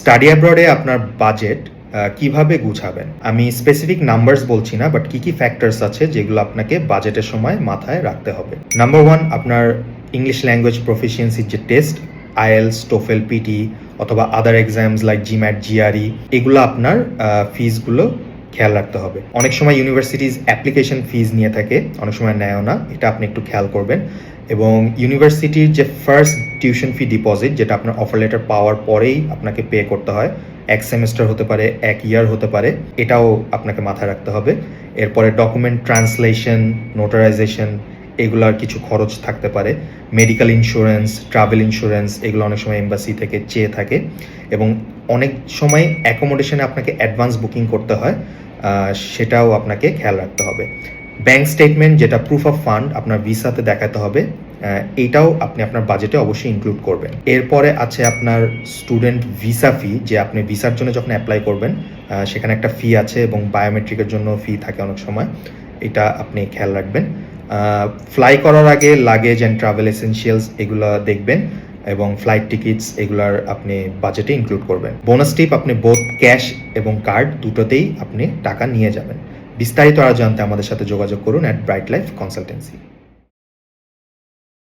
Study অ্যাব্রডে আপনার budget কিভাবে গুছাবেন? আমি স্পেসিফিক নাম্বারস বলছি না, বাট কি ফ্যাক্টরস আছে যেগুলো আপনাকে বাজেটের সময় মাথায় রাখতে হবে। নাম্বার 1, আপনার ইংলিশ ল্যাঙ্গুয়েজ প্রফিসিয়েন্সির যে টেস্ট, আইএলস, টোফেল, পিটি অথবা আদার এক্সামস লাইক জিম্যাট, জিআরই, এগুলো আপনার ফিজগুলো খেয়াল রাখতে হবে। অনেক সময় ইউনিভার্সিটিজ অ্যাপ্লিকেশন ফিজ নিয়ে থাকে, অনেক সময় নেয়ও না, এটা আপনি একটু খেয়াল করবেন। এবং ইউনিভার্সিটির যে ফার্স্ট টিউশন ফি ডিপোজিট, যেটা আপনার অফার লেটার পাওয়ার পরেই আপনাকে পে করতে হয়, 1 সেমেস্টার হতে পারে, 1 ইয়ার হতে পারে, এটাও আপনাকে মাথায় রাখতে হবে। এরপরে ডকুমেন্ট ট্রান্সলেশন, নোটারাইজেশন, এগুলার কিছু খরচ থাকতে পারে। মেডিকেল ইন্স্যুরেন্স, ট্রাভেল ইন্স্যুরেন্স, এগুলো অনেক সময় এম্বাসি থেকে চেয়ে থাকে। এবং অনেক সময় অ্যাকোমোডেশনে আপনাকে অ্যাডভান্স বুকিং করতে হয়, সেটাও আপনাকে খেয়াল রাখতে হবে। ব্যাংক স্টেটমেন্ট, যেটা প্রুফ অফ ফান্ড আপনার ভিসাতে দেখাতে হবে, এইটাও আপনি আপনার বাজেটে অবশ্যই ইনক্লুড করবেন। এরপরে আছে আপনার স্টুডেন্ট ভিসা ফি, যে আপনি ভিসার জন্য যখন অ্যাপ্লাই করবেন সেখানে একটা ফি আছে, এবং বায়োমেট্রিকের জন্য ফি থাকে অনেক সময়, এটা আপনি খেয়াল রাখবেন। ফ্লাই করার আগে লাগেজ অ্যান্ড ট্রাভেল এসেনশিয়ালস এগুলো দেখবেন, এবং ফ্লাইট টিকিটস এগুলার আপনি বাজেটে ইনক্লুড করবেন। বোনাস টিপ, আপনি বোথ ক্যাশ এবং কার্ড দুটোতেই আপনি টাকা নিয়ে যাবেন। বিস্তারিত আরও জানতে আমাদের সাথে যোগাযোগ করুন @ব্রাইট লাইফ কনসালটেন্সি।